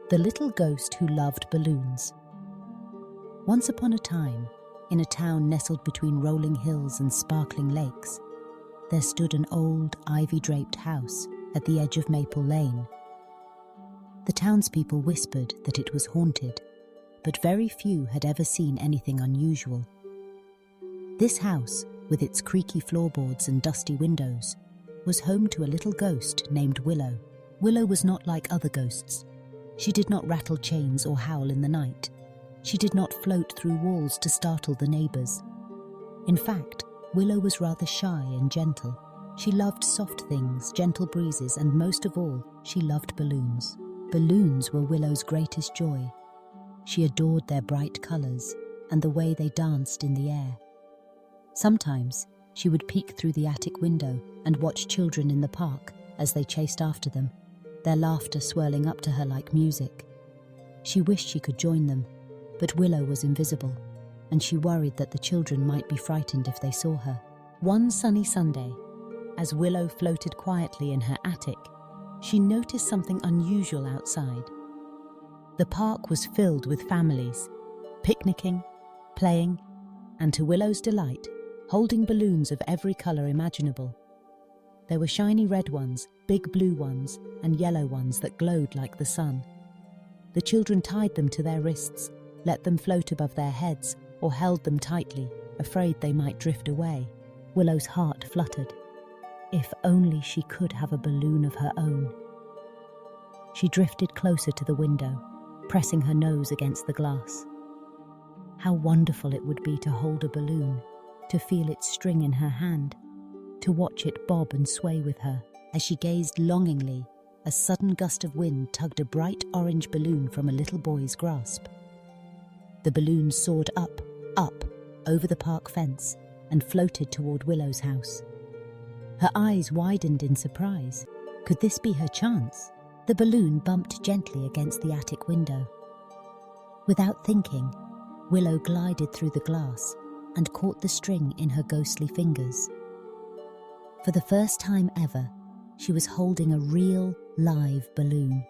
The Little Ghost Who Loved Balloons. Once upon a time, in a town nestled between rolling hills and sparkling lakes, there stood an old, ivy-draped house at the edge of Maple Lane. The townspeople whispered that it was haunted, but very few had ever seen anything unusual. This house, with its creaky floorboards and dusty windows, was home to a little ghost named Willow. Willow was not like other ghosts. She did not rattle chains or howl in the night. She did not float through walls to startle the neighbors. In fact, Willow was rather shy and gentle. She loved soft things, gentle breezes, and most of all, she loved balloons. Balloons were Willow's greatest joy. She adored their bright colors and the way they danced in the air. Sometimes, she would peek through the attic window and watch children in the park as they chased after them, their laughter swirling up to her like music. She wished she could join them, but Willow was invisible, and she worried that the children might be frightened if they saw her. One sunny Sunday, as Willow floated quietly in her attic, she noticed something unusual outside. The park was filled with families, picnicking, playing, and to Willow's delight, holding balloons of every color imaginable. There were shiny red ones, big blue ones, and yellow ones that glowed like the sun. The children tied them to their wrists, let them float above their heads, or held them tightly, afraid they might drift away. Willow's heart fluttered. If only she could have a balloon of her own. She drifted closer to the window, pressing her nose against the glass. How wonderful it would be to hold a balloon, to feel its string in her hand, to watch it bob and sway with her. As she gazed longingly, a sudden gust of wind tugged a bright orange balloon from a little boy's grasp. The balloon soared up, over the park fence and floated toward Willow's house. Her eyes widened in surprise. Could this be her chance? The balloon bumped gently against the attic window. Without thinking, Willow glided through the glass and caught the string in her ghostly fingers. For the first time ever, she was holding a real, live balloon.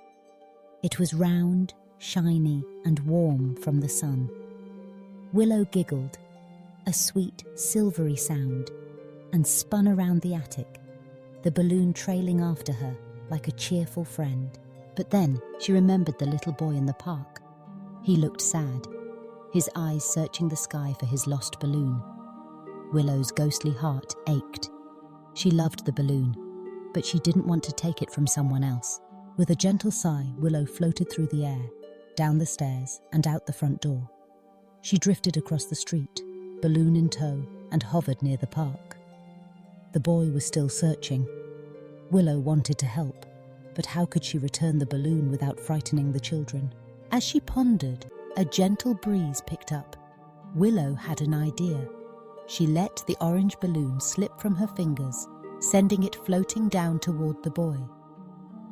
It was round, shiny, and warm from the sun. Willow giggled, a sweet, silvery sound, and spun around the attic, the balloon trailing after her like a cheerful friend. But then she remembered the little boy in the park. He looked sad, his eyes searching the sky for his lost balloon. Willow's ghostly heart ached. She loved the balloon, but she didn't want to take it from someone else. With a gentle sigh, Willow floated through the air, down the stairs, and out the front door. She drifted across the street, balloon in tow, and hovered near the park. The boy was still searching. Willow wanted to help, but how could she return the balloon without frightening the children? As she pondered, a gentle breeze picked up. Willow had an idea. She let the orange balloon slip from her fingers, sending it floating down toward the boy.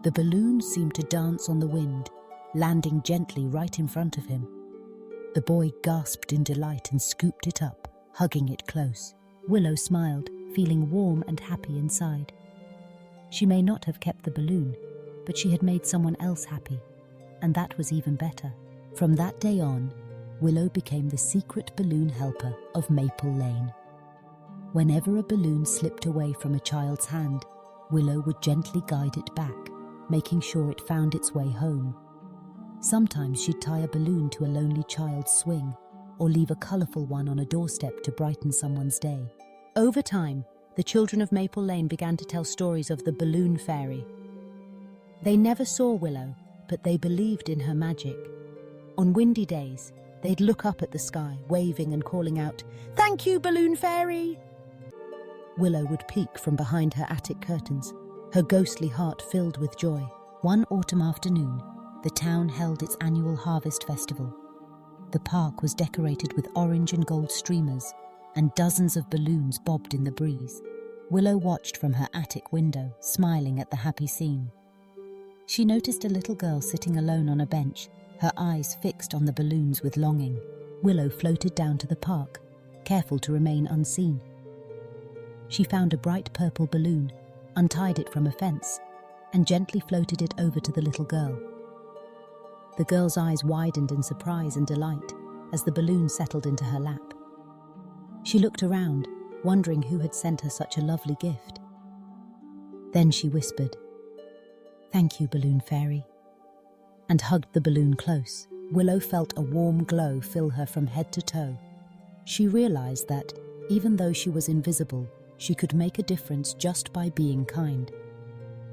The balloon seemed to dance on the wind, landing gently right in front of him. The boy gasped in delight and scooped it up, hugging it close. Willow smiled, feeling warm and happy inside. She may not have kept the balloon, but she had made someone else happy, and that was even better. From that day on, Willow became the secret balloon helper of Maple Lane. Whenever a balloon slipped away from a child's hand, Willow would gently guide it back, making sure it found its way home. Sometimes she'd tie a balloon to a lonely child's swing, or leave a colourful one on a doorstep to brighten someone's day. Over time, the children of Maple Lane began to tell stories of the balloon fairy. They never saw Willow, but they believed in her magic. On windy days, they'd look up at the sky, waving and calling out, "Thank you, balloon fairy!" Willow would peek from behind her attic curtains, her ghostly heart filled with joy. One autumn afternoon, the town held its annual harvest festival. The park was decorated with orange and gold streamers, and dozens of balloons bobbed in the breeze. Willow watched from her attic window, smiling at the happy scene. She noticed a little girl sitting alone on a bench, her eyes fixed on the balloons with longing. Willow floated down to the park, careful to remain unseen. She found a bright purple balloon, untied it from a fence, and gently floated it over to the little girl. The girl's eyes widened in surprise and delight as the balloon settled into her lap. She looked around, wondering who had sent her such a lovely gift. Then she whispered, "Thank you, balloon fairy," and hugged the balloon close. Willow felt a warm glow fill her from head to toe. She realized that, even though she was invisible, she could make a difference just by being kind.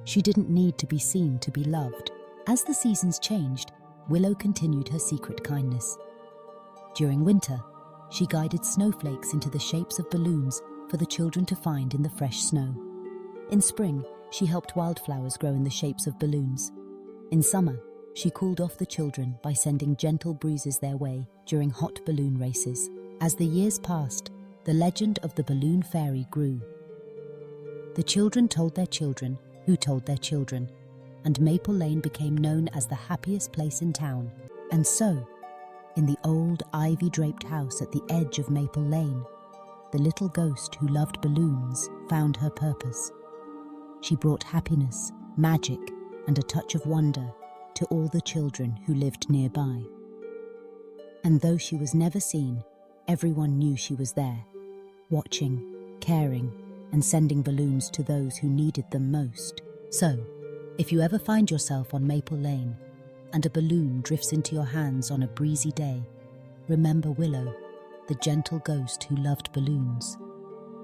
She didn't need to be seen to be loved. As the seasons changed, Willow continued her secret kindness. During winter, she guided snowflakes into the shapes of balloons for the children to find in the fresh snow. In spring, she helped wildflowers grow in the shapes of balloons. In summer, she cooled off the children by sending gentle breezes their way during hot balloon races. As the years passed, the legend of the balloon fairy grew. The children told their children, who told their children, and Maple Lane became known as the happiest place in town. And so, in the old ivy-draped house at the edge of Maple Lane, the little ghost who loved balloons found her purpose. She brought happiness, magic, and a touch of wonder to all the children who lived nearby. And though she was never seen, everyone knew she was there, watching, caring, and sending balloons to those who needed them most. So, if you ever find yourself on Maple Lane and a balloon drifts into your hands on a breezy day, remember Willow, the gentle ghost who loved balloons,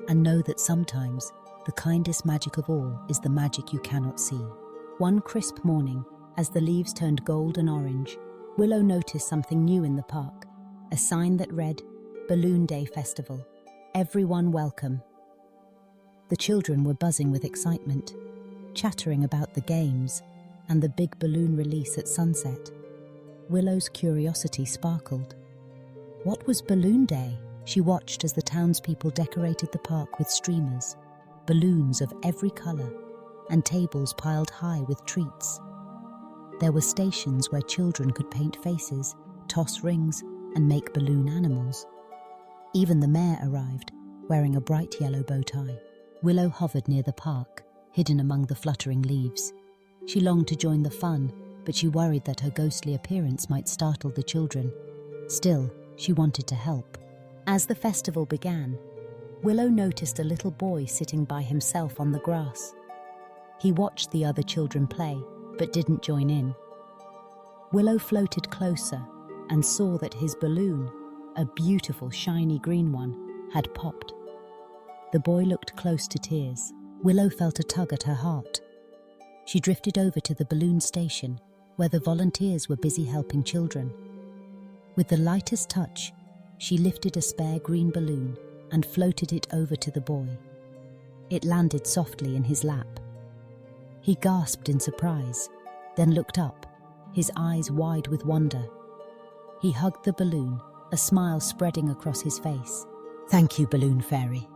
and know that sometimes the kindest magic of all is the magic you cannot see. One crisp morning, as the leaves turned gold and orange, Willow noticed something new in the park, a sign that read, "Balloon Day Festival. Everyone welcome." The children were buzzing with excitement, chattering about the games and the big balloon release at sunset. Willow's curiosity sparkled. What was Balloon Day? She watched as the townspeople decorated the park with streamers, balloons of every colour, and tables piled high with treats. There were stations where children could paint faces, toss rings, and make balloon animals. Even the mayor arrived, wearing a bright yellow bow tie. Willow hovered near the park, hidden among the fluttering leaves. She longed to join the fun, but she worried that her ghostly appearance might startle the children. Still, she wanted to help. As the festival began, Willow noticed a little boy sitting by himself on the grass. He watched the other children play, but didn't join in. Willow floated closer and saw that his balloon, a beautiful shiny green one, had popped. The boy looked close to tears. Willow felt a tug at her heart. She drifted over to the balloon station, where the volunteers were busy helping children. With the lightest touch, she lifted a spare green balloon and floated it over to the boy. It landed softly in his lap. He gasped in surprise, then looked up, his eyes wide with wonder. He hugged the balloon, a smile spreading across his face. "Thank you, Balloon Fairy,"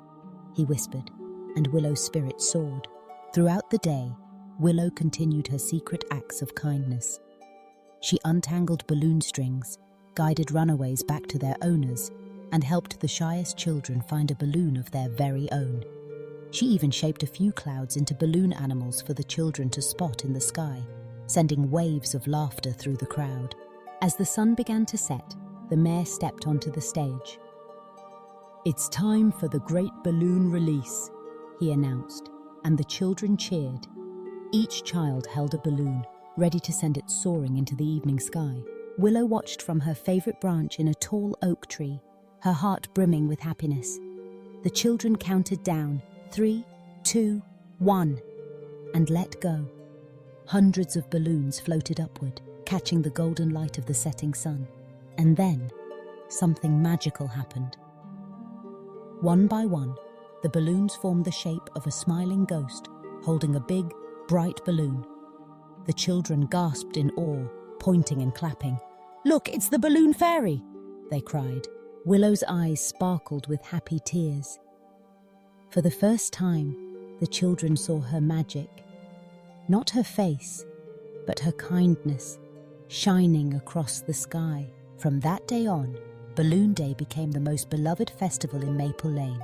he whispered, and Willow's spirit soared. Throughout the day, Willow continued her secret acts of kindness. She untangled balloon strings, guided runaways back to their owners, and helped the shyest children find a balloon of their very own. She even shaped a few clouds into balloon animals for the children to spot in the sky, sending waves of laughter through the crowd. As the sun began to set, the mayor stepped onto the stage. "It's time for the great balloon release," he announced, and the children cheered. Each child held a balloon, ready to send it soaring into the evening sky. Willow watched from her favourite branch in a tall oak tree, her heart brimming with happiness. The children counted down, 3, 2, 1, and let go. Hundreds of balloons floated upward, catching the golden light of the setting sun. And then, something magical happened. One by one, the balloons formed the shape of a smiling ghost holding a big, bright balloon. The children gasped in awe, pointing and clapping. "Look, it's the Balloon Fairy!" they cried. Willow's eyes sparkled with happy tears. For the first time, the children saw her magic. Not her face, but her kindness, shining across the sky. From that day on, Balloon Day became the most beloved festival in Maple Lane.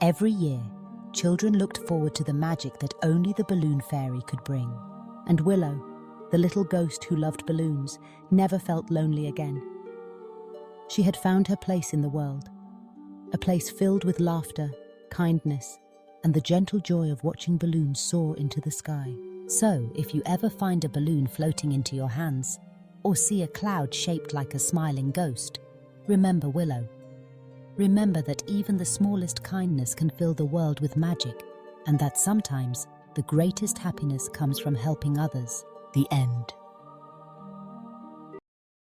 Every year, children looked forward to the magic that only the Balloon Fairy could bring. And Willow, the little ghost who loved balloons, never felt lonely again. She had found her place in the world, a place filled with laughter, kindness, and the gentle joy of watching balloons soar into the sky. So, if you ever find a balloon floating into your hands, or see a cloud shaped like a smiling ghost, remember Willow. Remember that even the smallest kindness can fill the world with magic, and that sometimes the greatest happiness comes from helping others. The end.